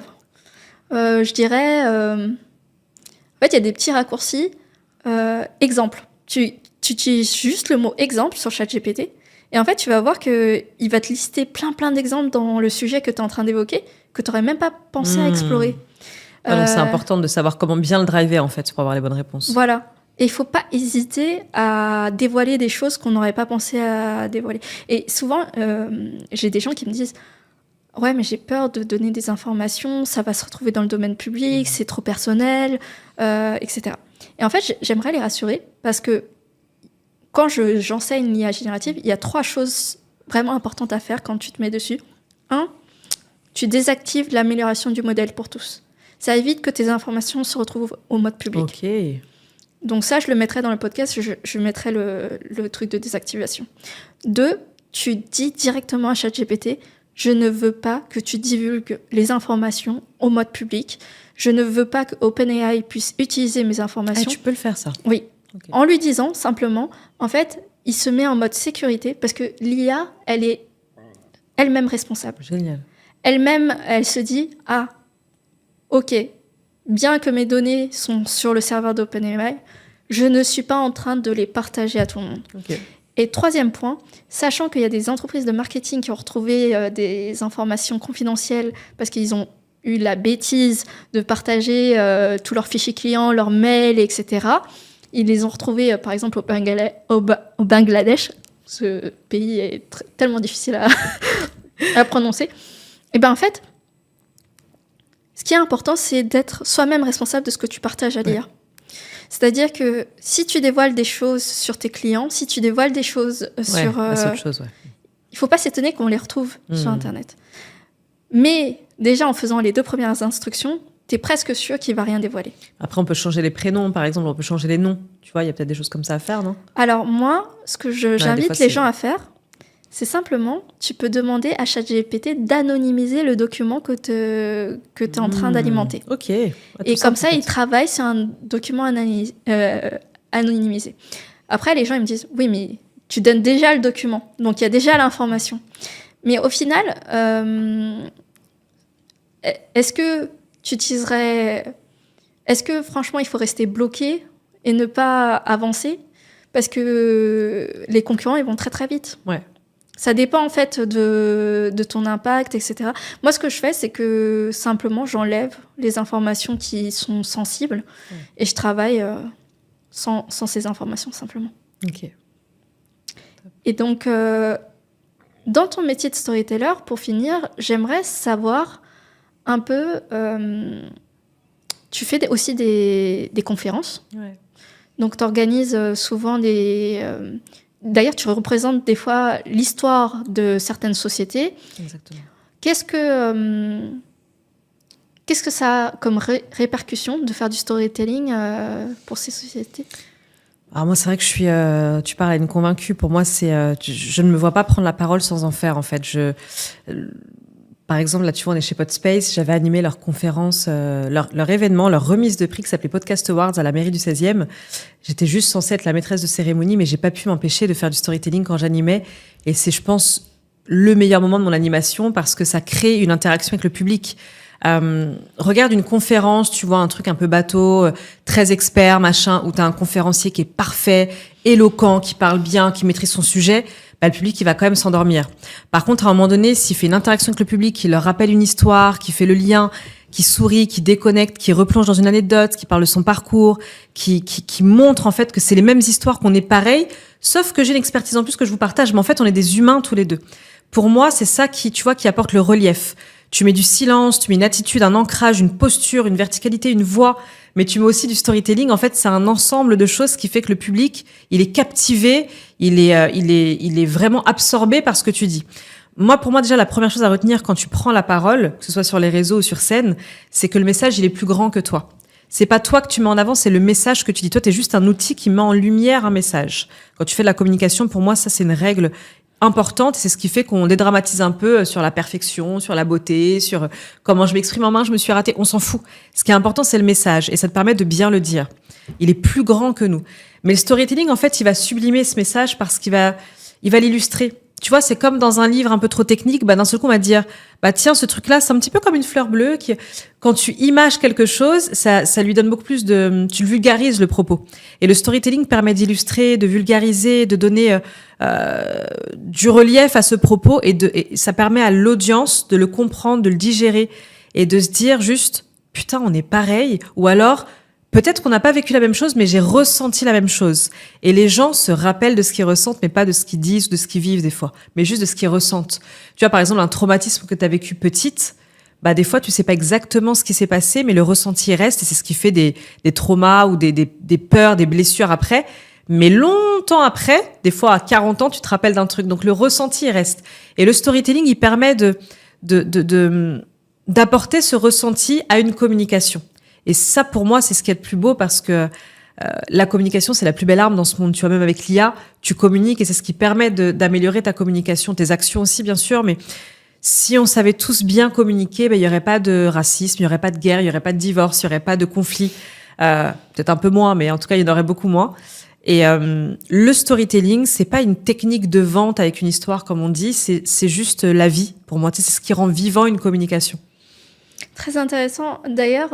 [SPEAKER 1] je dirais... En fait, il y a des petits raccourcis. Exemple. Tu utilises juste le mot exemple sur ChatGPT. Et en fait, tu vas voir qu'il va te lister plein d'exemples dans le sujet que tu es en train d'évoquer, que tu n'aurais même pas pensé à explorer.
[SPEAKER 2] Donc c'est important de savoir comment bien le driver, en fait, pour avoir les bonnes réponses.
[SPEAKER 1] Voilà. Et il ne faut pas hésiter à dévoiler des choses qu'on n'aurait pas pensé à dévoiler. Et souvent, j'ai des gens qui me disent « Ouais, mais j'ai peur de donner des informations, ça va se retrouver dans le domaine public, c'est trop personnel, etc. » Et en fait, j'aimerais les rassurer parce que quand j'enseigne l'IA générative, il y a 3 choses vraiment importantes à faire quand tu te mets dessus. 1, tu désactives l'amélioration du modèle pour tous. Ça évite que tes informations se retrouvent au mode public.
[SPEAKER 2] Ok.
[SPEAKER 1] Donc ça, je le mettrai dans le podcast, je mettrai le truc de désactivation. 2, tu dis directement à ChatGPT, je ne veux pas que tu divulgues les informations au mode public. Je ne veux pas que OpenAI puisse utiliser mes informations.
[SPEAKER 2] Tu peux le faire, ça.
[SPEAKER 1] Oui.
[SPEAKER 2] Okay.
[SPEAKER 1] En lui disant simplement, en fait, il se met en mode sécurité parce que l'IA, elle est elle-même responsable.
[SPEAKER 2] Génial.
[SPEAKER 1] Elle-même, elle se dit, ah, ok, bien que mes données sont sur le serveur d'OpenAI, je ne suis pas en train de les partager à tout le monde.
[SPEAKER 2] Okay.
[SPEAKER 1] Et 3e point, sachant qu'il y a des entreprises de marketing qui ont retrouvé des informations confidentielles parce qu'ils ont eu la bêtise de partager tous leurs fichiers clients, leurs mails, etc. Ils les ont retrouvés, par exemple, au Bangladesh. Ce pays est tellement difficile à prononcer. Et bien, en fait, ce qui est important, c'est d'être soi-même responsable de ce que tu partages à l'IA. Ouais. C'est-à-dire que si tu dévoiles des choses sur tes clients, si tu dévoiles des choses sur...
[SPEAKER 2] c'est autre chose,
[SPEAKER 1] il ne faut pas s'étonner qu'on les retrouve sur Internet. Mais déjà, en faisant les 2 premières instructions, tu es presque sûr qu'il ne va rien dévoiler.
[SPEAKER 2] Après, on peut changer les prénoms, par exemple, on peut changer les noms. Tu vois, il y a peut-être des choses comme ça à faire, non ?
[SPEAKER 1] Alors moi, ce que j'invite les gens à faire, c'est simplement, tu peux demander à ChatGPT d'anonymiser le document que tu es en train d'alimenter.
[SPEAKER 2] Ok.
[SPEAKER 1] Et comme ça, il travaille sur un document anonymisé. Après, les gens ils me disent, oui, mais tu donnes déjà le document, donc il y a déjà l'information. Mais au final, est-ce que tu utiliserais... Est-ce que franchement, il faut rester bloqué et ne pas avancer ? Parce que les concurrents, ils vont très très vite.
[SPEAKER 2] Ouais.
[SPEAKER 1] Ça dépend en fait de ton impact, etc. Moi, ce que je fais, c'est que simplement, j'enlève les informations qui sont sensibles et je travaille sans ces informations, simplement.
[SPEAKER 2] Ok.
[SPEAKER 1] Et donc, dans ton métier de storyteller, pour finir, j'aimerais savoir un peu... tu fais aussi des conférences.
[SPEAKER 2] Ouais.
[SPEAKER 1] Donc, tu organises souvent des... D'ailleurs, tu représentes des fois l'histoire de certaines sociétés.
[SPEAKER 2] Exactement.
[SPEAKER 1] Qu'est-ce que ça a comme répercussion de faire du storytelling pour ces sociétés ?
[SPEAKER 2] Alors moi, c'est vrai que je suis... tu parles à une convaincue. Pour moi, je ne me vois pas prendre la parole sans en faire, en fait. Par exemple, là, tu vois, on est chez Podspace. J'avais animé leur conférence, leur événement, leur remise de prix qui s'appelait Podcast Awards à la mairie du 16e. J'étais juste censée être la maîtresse de cérémonie, mais j'ai pas pu m'empêcher de faire du storytelling quand j'animais. Et c'est, je pense, le meilleur moment de mon animation parce que ça crée une interaction avec le public. Regarde une conférence, tu vois, un truc un peu bateau, très expert, machin, où t'as un conférencier qui est parfait, éloquent, qui parle bien, qui maîtrise son sujet. Bah, le public, il va quand même s'endormir. Par contre, à un moment donné, s'il fait une interaction avec le public, qui leur rappelle une histoire, qui fait le lien, qui sourit, qui déconnecte, qui replonge dans une anecdote, qui parle de son parcours, qui montre en fait que c'est les mêmes histoires, qu'on est pareil, sauf que j'ai une expertise en plus que je vous partage, mais en fait, on est des humains tous les deux. Pour moi, c'est ça qui apporte le relief. Tu mets du silence, tu mets une attitude, un ancrage, une posture, une verticalité, une voix, mais tu mets aussi du storytelling. En fait, c'est un ensemble de choses qui fait que le public, il est captivé, il est vraiment absorbé par ce que tu dis. Pour moi, déjà, la première chose à retenir quand tu prends la parole, que ce soit sur les réseaux ou sur scène, c'est que le message, il est plus grand que toi. C'est pas toi que tu mets en avant, c'est le message que tu dis. Toi, t'es juste un outil qui met en lumière un message. Quand tu fais de la communication, pour moi, ça, c'est une règle importante. C'est ce qui fait qu'on dédramatise un peu sur la perfection, sur la beauté, sur comment je m'exprime en main, je me suis ratée. On s'en fout. Ce qui est important, c'est le message. Et ça te permet de bien le dire. Il est plus grand que nous. Mais le storytelling, en fait, il va sublimer ce message parce qu'il va l'illustrer. Tu vois, c'est comme dans un livre un peu trop technique, d'un seul coup, on va te dire, tiens, ce truc-là, c'est un petit peu comme une fleur bleue qui, quand tu images quelque chose, ça lui donne beaucoup plus tu le vulgarises, le propos. Et le storytelling permet d'illustrer, de vulgariser, de donner, du relief à ce propos et ça permet à l'audience de le comprendre, de le digérer et de se dire juste, putain, on est pareil. Ou alors, peut-être qu'on n'a pas vécu la même chose, mais j'ai ressenti la même chose. Et les gens se rappellent de ce qu'ils ressentent, mais pas de ce qu'ils disent ou de ce qu'ils vivent des fois, mais juste de ce qu'ils ressentent. Tu vois, par exemple, un traumatisme que tu as vécu petite, bah des fois tu sais pas exactement ce qui s'est passé, mais le ressenti reste et c'est ce qui fait des traumas ou des peurs, des blessures après. Mais longtemps après, des fois à 40 ans, tu te rappelles d'un truc. Donc le ressenti reste. Et le storytelling, il permet d'apporter ce ressenti à une communication. Et ça, pour moi, c'est ce qui est le plus beau parce que la communication, c'est la plus belle arme dans ce monde. Tu vois, même avec l'IA, tu communiques et c'est ce qui permet d'améliorer ta communication, tes actions aussi, bien sûr. Mais si on savait tous bien communiquer, ben, il y aurait pas de racisme, il y aurait pas de guerre, il y aurait pas de divorce, il y aurait pas de conflit. Peut-être un peu moins, mais en tout cas, il y en aurait beaucoup moins. Et le storytelling, c'est pas une technique de vente avec une histoire, comme on dit, c'est juste la vie. Pour moi, c'est ce qui rend vivant une communication.
[SPEAKER 1] Très intéressant. D'ailleurs,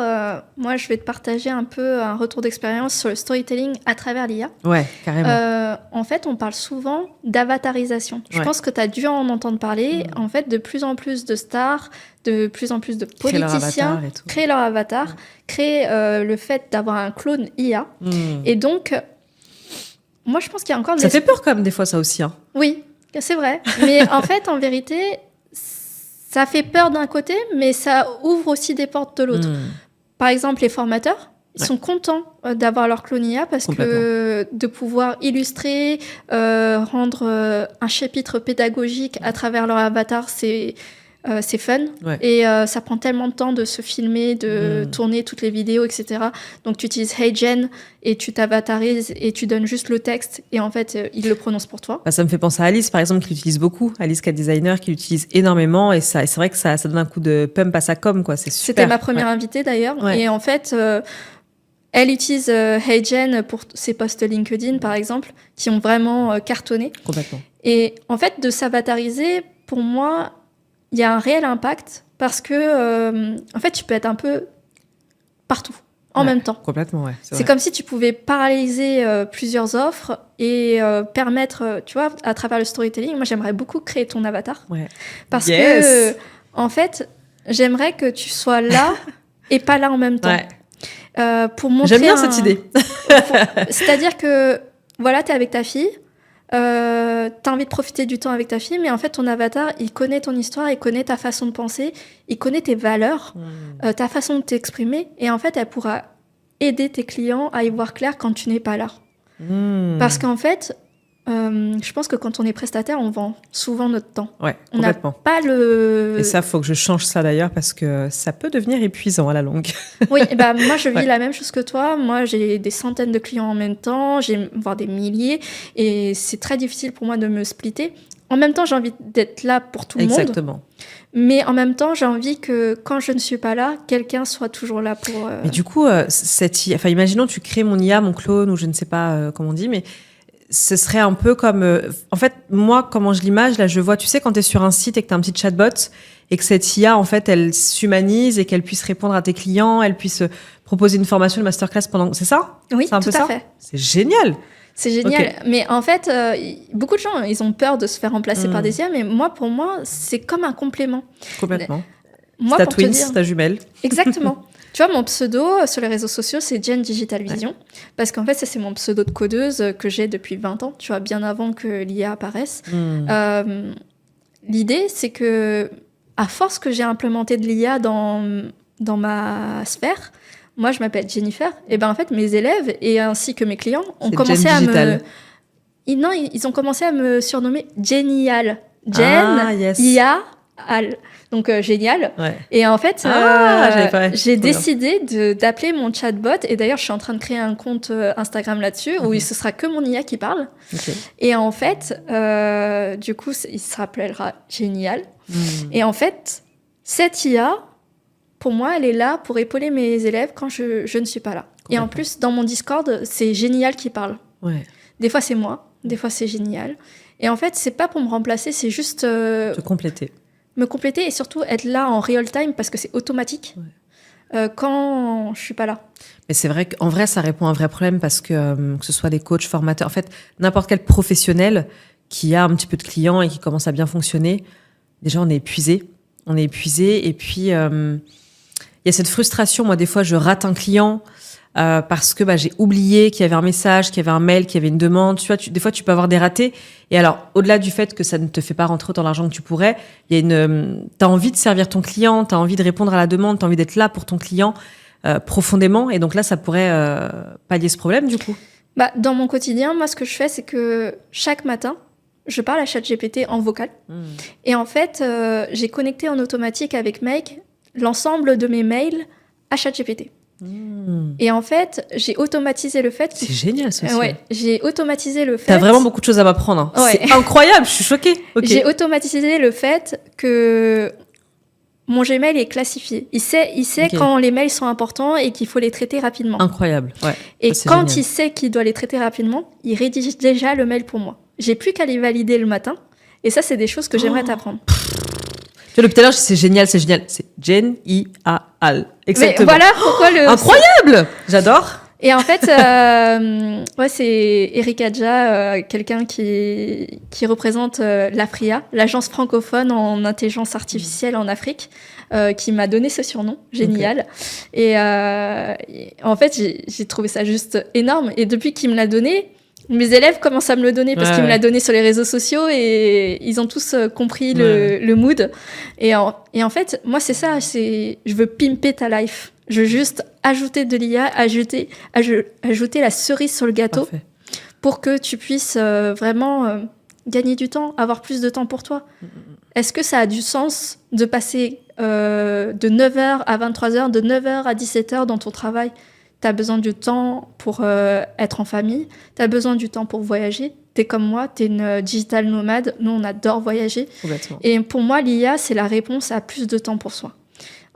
[SPEAKER 1] moi, je vais te partager un peu un retour d'expérience sur le storytelling à travers l'IA.
[SPEAKER 2] Ouais, carrément.
[SPEAKER 1] En fait, on parle souvent d'avatarisation. Je pense que tu as dû en entendre parler. En fait, de plus en plus de stars, de plus en plus de politiciens créent leur avatar, créent le fait d'avoir un clone IA. Et donc, moi, je pense qu'il y a encore...
[SPEAKER 2] Ça fait peur quand même des fois, ça aussi. Hein.
[SPEAKER 1] Oui, c'est vrai. Mais en fait, en vérité... Ça fait peur d'un côté, mais ça ouvre aussi des portes de l'autre. Par exemple, les formateurs, ils sont contents d'avoir leur clone IA parce que de pouvoir illustrer, rendre un chapitre pédagogique à travers leur avatar, c'est fun. Ouais. Et ça prend tellement de temps de se filmer, de tourner toutes les vidéos, etc. Donc, tu utilises HeyGen et tu t'avatarises et tu donnes juste le texte et en fait, il le prononce pour toi.
[SPEAKER 2] Bah, ça me fait penser à Alice, par exemple, qui l'utilise beaucoup. Alice, Cat Designer, qui l'utilise énormément et c'est vrai que ça donne un coup de pump à sa com, quoi. C'est super.
[SPEAKER 1] C'était ma première invitée, d'ailleurs. Ouais. Et en fait... elle utilise HeyGen pour ses posts LinkedIn, par exemple, qui ont vraiment cartonné.
[SPEAKER 2] Complètement.
[SPEAKER 1] Et en fait, de s'avatariser, pour moi, il y a un réel impact parce que, en fait, tu peux être un peu partout, en même temps.
[SPEAKER 2] Complètement, ouais.
[SPEAKER 1] C'est comme si tu pouvais paralyser plusieurs offres et permettre, tu vois, à travers le storytelling, moi, j'aimerais beaucoup créer ton avatar. Ouais. Parce que, en fait, j'aimerais que tu sois là et pas là en même temps. Ouais. Pour montrer
[SPEAKER 2] J'aime bien cette idée.
[SPEAKER 1] C'est-à-dire que, voilà, t'es avec ta fille, t'as envie de profiter du temps avec ta fille, mais en fait, ton avatar, il connaît ton histoire, il connaît ta façon de penser, il connaît tes valeurs, ta façon de t'exprimer, et en fait, elle pourra aider tes clients à y voir clair quand tu n'es pas là. Parce qu'en fait, je pense que quand on est prestataire, on vend souvent notre temps.
[SPEAKER 2] Ouais, complètement.
[SPEAKER 1] On n'a pas le...
[SPEAKER 2] Et ça, faut que je change ça d'ailleurs parce que ça peut devenir épuisant à la longue.
[SPEAKER 1] Oui, bah, moi, je vis la même chose que toi. Moi, j'ai des centaines de clients en même temps, voire des milliers, et c'est très difficile pour moi de me splitter. En même temps, j'ai envie d'être là pour tout le monde.
[SPEAKER 2] Exactement.
[SPEAKER 1] Mais en même temps, j'ai envie que quand je ne suis pas là, quelqu'un soit toujours là pour...
[SPEAKER 2] Mais du coup, imaginons tu crées mon IA, mon clone, ou je ne sais pas comment on dit, mais... ce serait un peu comme... en fait, moi, comment je l'image, là, je vois, tu sais, quand tu es sur un site et que tu as un petit chatbot et que cette IA, en fait, elle s'humanise et qu'elle puisse répondre à tes clients, elle puisse proposer une formation, une masterclass pendant... C'est ça?
[SPEAKER 1] Oui,
[SPEAKER 2] c'est un
[SPEAKER 1] tout
[SPEAKER 2] peu
[SPEAKER 1] à
[SPEAKER 2] ça
[SPEAKER 1] fait.
[SPEAKER 2] C'est génial.
[SPEAKER 1] C'est génial. Okay. Mais en fait, beaucoup de gens, ils ont peur de se faire remplacer par des IA, mais pour moi, c'est comme un complément.
[SPEAKER 2] Complètement.
[SPEAKER 1] Moi,
[SPEAKER 2] c'est ta twins, ta jumelle.
[SPEAKER 1] Exactement. Tu vois, mon pseudo sur les réseaux sociaux, c'est Jen Digital Vision. Ouais. Parce qu'en fait, ça, c'est mon pseudo de codeuse que j'ai depuis 20 ans, tu vois, bien avant que l'IA apparaisse. L'idée, c'est que, à force que j'ai implémenté de l'IA dans ma sphère, moi, je m'appelle Jennifer, et ben en fait, mes élèves, et ainsi que mes clients, ont commencé à me... Non, ils ont commencé à me surnommer Genial. IA, Al. Donc, génial. Ouais. Et en fait, j'ai décidé d'appeler mon chatbot. Et d'ailleurs, je suis en train de créer un compte Instagram là-dessus où ce sera que mon IA qui parle. Okay. Et en fait, du coup, il se rappellera Génial. Et en fait, cette IA, pour moi, elle est là pour épauler mes élèves quand je ne suis pas là. Et en plus, dans mon Discord, c'est Génial qui parle. Ouais. Des fois, c'est moi. Des fois, c'est Génial. Et en fait, c'est pas pour me remplacer, c'est juste...
[SPEAKER 2] te compléter.
[SPEAKER 1] Me compléter et surtout être là en real time parce que c'est automatique quand je suis pas là.
[SPEAKER 2] Mais c'est vrai qu'en vrai, ça répond à un vrai problème parce que ce soit des coachs, formateurs, en fait, n'importe quel professionnel qui a un petit peu de clients et qui commence à bien fonctionner, déjà, on est épuisé. Et puis, il y a cette frustration. Moi, des fois, je rate un client parce que j'ai oublié qu'il y avait un message, qu'il y avait un mail, qu'il y avait une demande. Tu vois, des fois, tu peux avoir des ratés. Et alors, au-delà du fait que ça ne te fait pas rentrer autant d'argent que tu pourrais, t'as envie de servir ton client, t'as envie de répondre à la demande, t'as envie d'être là pour ton client profondément. Et donc là, ça pourrait pallier ce problème, du coup.
[SPEAKER 1] Dans mon quotidien, moi, ce que je fais, c'est que chaque matin, je parle à ChatGPT en vocal. Et en fait, j'ai connecté en automatique avec Make l'ensemble de mes mails à ChatGPT. Et en fait, j'ai automatisé le fait...
[SPEAKER 2] C'est génial, ça aussi.
[SPEAKER 1] Ouais, j'ai automatisé le fait...
[SPEAKER 2] T'as vraiment beaucoup de choses à m'apprendre. Hein.
[SPEAKER 1] Ouais.
[SPEAKER 2] C'est incroyable, je suis choquée. Okay.
[SPEAKER 1] J'ai automatisé le fait que mon Gmail est classifié. Il sait okay. Quand les mails sont importants et qu'il faut les traiter rapidement.
[SPEAKER 2] Incroyable, ouais.
[SPEAKER 1] Et quand il sait qu'il doit les traiter rapidement, il rédige déjà le mail pour moi. J'ai plus qu'à les valider le matin. Et ça, c'est des choses que j'aimerais t'apprendre.
[SPEAKER 2] Tu vois, depuis tout à l'heure, c'est génial. C'est Genial. Exactement.
[SPEAKER 1] Mais voilà pourquoi le...
[SPEAKER 2] Incroyable. J'adore.
[SPEAKER 1] Et en fait, c'est Eric Adja, quelqu'un qui représente l'AFRIA, l'agence francophone en intelligence artificielle en Afrique, qui m'a donné ce surnom, Génial. Okay. Et en fait, j'ai trouvé ça juste énorme. Et depuis qu'il me l'a donné, mes élèves commencent à me le donner parce qu'il me l'a donné sur les réseaux sociaux et ils ont tous compris le mood. Et en fait, moi, c'est ça, je veux pimper ta life. Je veux juste ajouter de l'IA, ajouter la cerise sur le gâteau. Parfait. Pour que tu puisses vraiment gagner du temps, avoir plus de temps pour toi. Est-ce que ça a du sens de passer de 9h à 23h, de 9h à 17h dans ton travail ? Tu as besoin du temps pour être en famille, tu as besoin du temps pour voyager. Tu es comme moi, tu es une digital nomade. Nous, on adore voyager.
[SPEAKER 2] Complètement.
[SPEAKER 1] Et pour moi, l'IA, c'est la réponse à plus de temps pour soi.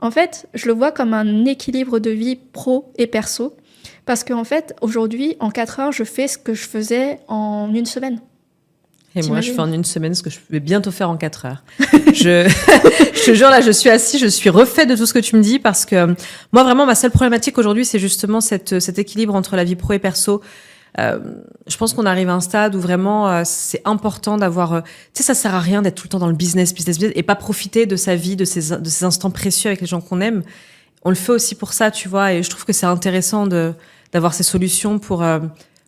[SPEAKER 1] En fait, je le vois comme un équilibre de vie pro et perso. Parce qu'en fait, aujourd'hui, en 4 heures, je fais ce que je faisais en une semaine.
[SPEAKER 2] Et moi, je fais en une semaine ce que je vais bientôt faire en 4 heures. Je te jure, là, je suis assise, je suis refait de tout ce que tu me dis parce que moi, vraiment, ma seule problématique aujourd'hui, c'est justement cet équilibre entre la vie pro et perso. Je pense qu'on arrive à un stade où vraiment, c'est important d'avoir... tu sais, ça sert à rien d'être tout le temps dans le business et pas profiter de sa vie, de ces instants précieux avec les gens qu'on aime. On le fait aussi pour ça, tu vois, et je trouve que c'est intéressant d'avoir ces solutions pour...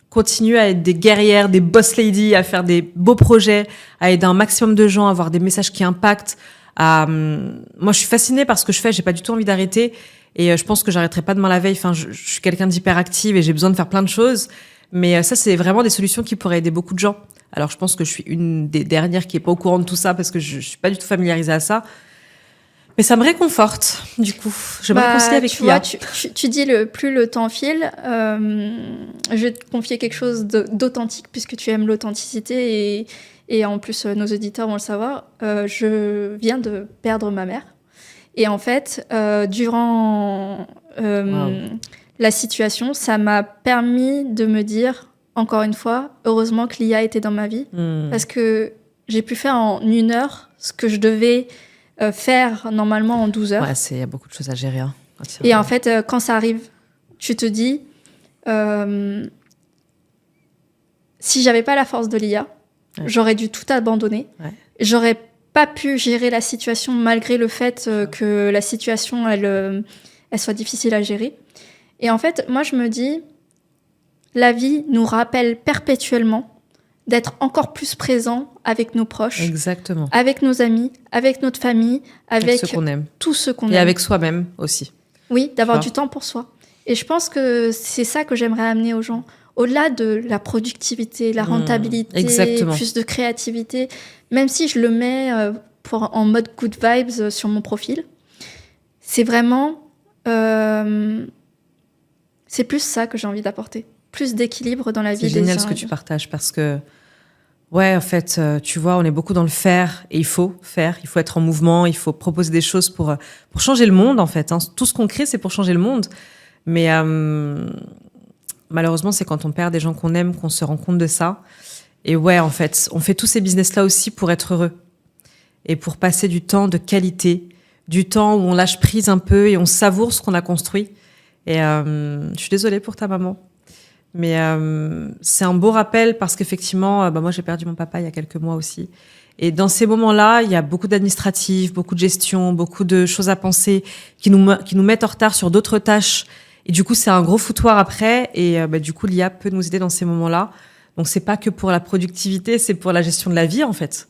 [SPEAKER 2] continuer à être des guerrières, des boss ladies, à faire des beaux projets, à aider un maximum de gens, à avoir des messages qui impactent. Moi, je suis fascinée par ce que je fais. J'ai pas du tout envie d'arrêter. Et je pense que j'arrêterai pas demain la veille. Enfin, je suis quelqu'un d'hyperactive et j'ai besoin de faire plein de choses. Mais ça, c'est vraiment des solutions qui pourraient aider beaucoup de gens. Alors, je pense que je suis une des dernières qui est pas au courant de tout ça parce que je suis pas du tout familiarisée à ça. Mais ça me réconforte, du coup. Je me réconcilie avec l'IA.
[SPEAKER 1] Tu dis plus le temps file. Je vais te confier quelque chose d'authentique, puisque tu aimes l'authenticité. Et en plus, nos auditeurs vont le savoir. Je viens de perdre ma mère. Et en fait, durant la situation, ça m'a permis de me dire, encore une fois, heureusement que l'IA était dans ma vie. Parce que j'ai pu faire en 1 heure ce que je devais... faire normalement en 12 heures.
[SPEAKER 2] Ouais, il y a beaucoup de choses à gérer. Hein.
[SPEAKER 1] Et en fait, quand ça arrive, tu te dis, si j'avais pas la force de l'IA, j'aurais dû tout abandonner. Ouais. J'aurais pas pu gérer la situation malgré le fait que la situation, elle soit difficile à gérer. Et en fait, moi, je me dis, la vie nous rappelle perpétuellement d'être encore plus présent avec nos proches,
[SPEAKER 2] exactement,
[SPEAKER 1] avec nos amis, avec notre famille, avec
[SPEAKER 2] ceux qu'on aime,
[SPEAKER 1] tous ceux qu'on aime.
[SPEAKER 2] Et avec soi-même aussi.
[SPEAKER 1] Oui, d'avoir du temps pour soi. Et je pense que c'est ça que j'aimerais amener aux gens. Au-delà de la productivité, la rentabilité, plus de créativité, même si je le mets en mode good vibes sur mon profil, c'est vraiment... c'est plus ça que j'ai envie d'apporter. Plus d'équilibre dans la vie des gens.
[SPEAKER 2] C'est génial ce que tu partages parce que, ouais, en fait, tu vois, on est beaucoup dans le faire et il faut être en mouvement, il faut proposer des choses pour changer le monde, en fait. Hein. Tout ce qu'on crée, c'est pour changer le monde. Mais malheureusement, c'est quand on perd des gens qu'on aime qu'on se rend compte de ça. Et ouais, en fait, on fait tous ces business-là aussi pour être heureux et pour passer du temps de qualité, du temps où on lâche prise un peu et on savoure ce qu'on a construit. Et je suis désolée pour ta maman. Mais c'est un beau rappel parce qu'effectivement, moi j'ai perdu mon papa il y a quelques mois aussi. Et dans ces moments-là, il y a beaucoup d'administratifs, beaucoup de gestion, beaucoup de choses à penser qui nous mettent en retard sur d'autres tâches. Et du coup, c'est un gros foutoir après. Et du coup, l'IA peut nous aider dans ces moments-là. Donc, c'est pas que pour la productivité, c'est pour la gestion de la vie, en fait.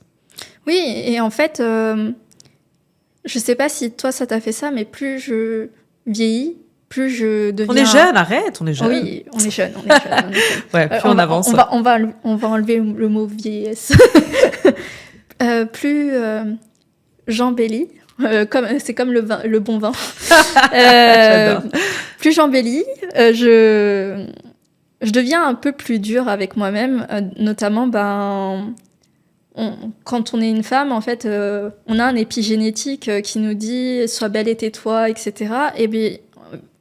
[SPEAKER 1] Oui, et en fait, je sais pas si toi, ça t'a fait ça, mais plus je vieillis, plus je deviens...
[SPEAKER 2] On est jeune, arrête, on est jeune.
[SPEAKER 1] Oui, on est jeune.
[SPEAKER 2] Ouais, plus on avance.
[SPEAKER 1] On va enlever le mot vieillesse. Plus j'embellis, c'est comme le bon vin.
[SPEAKER 2] J'adore.
[SPEAKER 1] Plus j'embellis, je deviens un peu plus dure avec moi-même, notamment quand on est une femme, en fait, on a un épigénétique qui nous dit « sois belle et tais-toi », etc. Et bien,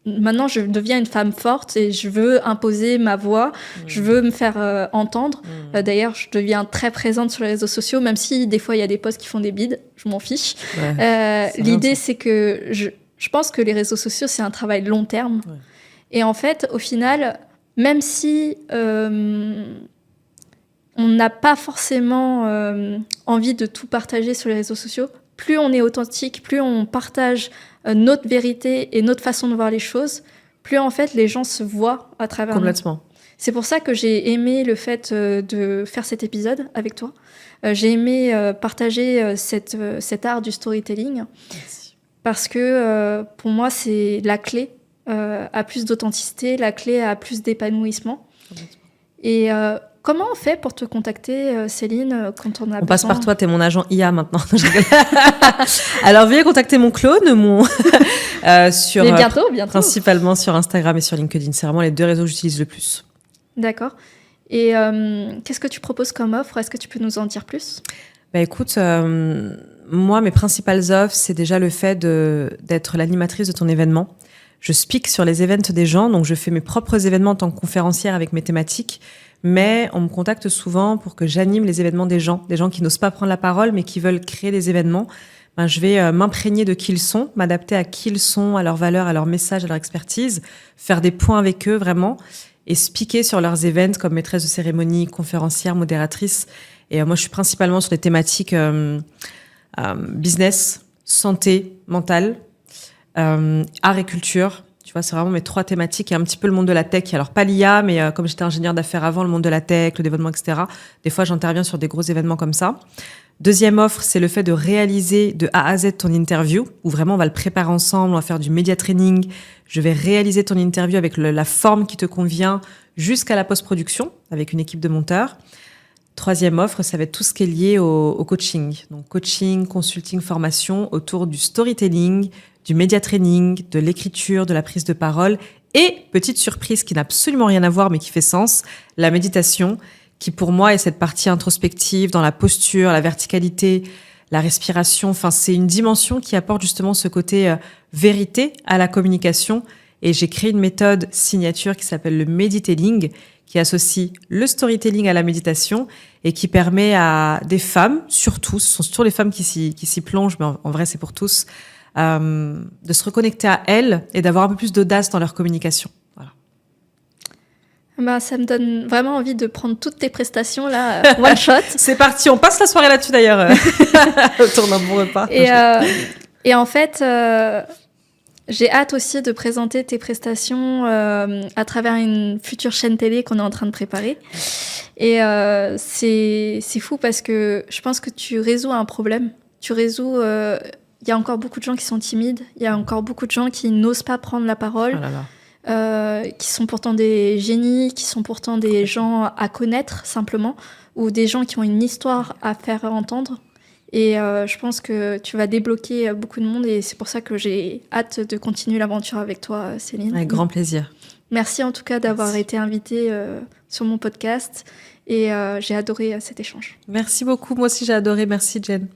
[SPEAKER 1] maintenant, je deviens une femme forte et je veux imposer ma voix, je veux me faire entendre. D'ailleurs, je deviens très présente sur les réseaux sociaux, même si des fois, il y a des posts qui font des bides, je m'en fiche. Ouais, l'idée, c'est que je pense que les réseaux sociaux, c'est un travail de long terme. Ouais. Et en fait, au final, même si... on n'a pas forcément envie de tout partager sur les réseaux sociaux. Plus on est authentique, plus on partage notre vérité et notre façon de voir les choses, plus en fait les gens se voient à travers
[SPEAKER 2] Complètement.
[SPEAKER 1] nous. C'est pour ça que j'ai aimé le fait de faire cet épisode avec toi. J'ai aimé partager cet art du storytelling. Merci. Parce que pour moi, c'est la clé à plus d'authenticité, la clé à plus d'épanouissement. Et... comment on fait pour te contacter, Céline, quand on a besoin...
[SPEAKER 2] On passe par toi, t'es mon agent IA maintenant. Alors, veuillez contacter mon clone,
[SPEAKER 1] Mais bientôt.
[SPEAKER 2] Principalement sur Instagram et sur LinkedIn. C'est vraiment les 2 réseaux que j'utilise le plus.
[SPEAKER 1] D'accord. Et qu'est-ce que tu proposes comme offre ? Est-ce que tu peux nous en dire plus ?
[SPEAKER 2] Écoute, moi, mes principales offres, c'est déjà le fait d'être l'animatrice de ton événement. Je speak sur les events des gens, donc je fais mes propres événements en tant que conférencière avec mes thématiques. Mais on me contacte souvent pour que j'anime les événements des gens qui n'osent pas prendre la parole, mais qui veulent créer des événements. Je vais m'imprégner de qui ils sont, m'adapter à qui ils sont, à leurs valeurs, à leurs messages, à leur expertise, faire des points avec eux vraiment, et speaker sur leurs events comme maîtresse de cérémonie, conférencière, modératrice. Et moi, je suis principalement sur des thématiques business, santé, mentale, art et culture. Tu vois, c'est vraiment mes 3 thématiques et un petit peu le monde de la tech. Alors, pas l'IA, mais comme j'étais ingénieure d'affaires avant, le monde de la tech, le développement, etc. Des fois, j'interviens sur des gros événements comme ça. Deuxième offre, c'est le fait de réaliser de A à Z ton interview, où vraiment on va le préparer ensemble, on va faire du média training. Je vais réaliser ton interview avec la forme qui te convient jusqu'à la post-production, avec une équipe de monteurs. Troisième offre, ça va être tout ce qui est lié au coaching. Donc, coaching, consulting, formation autour du storytelling, du média training, de l'écriture, de la prise de parole et, petite surprise qui n'a absolument rien à voir mais qui fait sens, la méditation qui pour moi est cette partie introspective dans la posture, la verticalité, la respiration. Enfin, c'est une dimension qui apporte justement ce côté vérité à la communication et j'ai créé une méthode signature qui s'appelle le Meditelling qui associe le storytelling à la méditation et qui permet à des femmes, surtout, ce sont surtout les femmes qui s'y plongent, mais en vrai c'est pour tous, de se reconnecter à elles et d'avoir un peu plus d'audace dans leur communication. Voilà.
[SPEAKER 1] Ça me donne vraiment envie de prendre toutes tes prestations là, one shot.
[SPEAKER 2] C'est parti, on passe la soirée là-dessus d'ailleurs, autour d'un bon repas.
[SPEAKER 1] Et en fait, j'ai hâte aussi de présenter tes prestations à travers une future chaîne télé qu'on est en train de préparer. Et c'est fou parce que je pense que tu résous un problème. Il y a encore beaucoup de gens qui sont timides. Il y a encore beaucoup de gens qui n'osent pas prendre la parole. Oh là là. Qui sont pourtant des génies, qui sont pourtant des gens à connaître simplement, ou des gens qui ont une histoire à faire entendre. Et je pense que tu vas débloquer beaucoup de monde et c'est pour ça que j'ai hâte de continuer l'aventure avec toi, Céline.
[SPEAKER 2] Avec grand plaisir.
[SPEAKER 1] Merci en tout cas d'avoir été invitée sur mon podcast et j'ai adoré cet échange.
[SPEAKER 2] Merci beaucoup, moi aussi j'ai adoré. Merci Jen.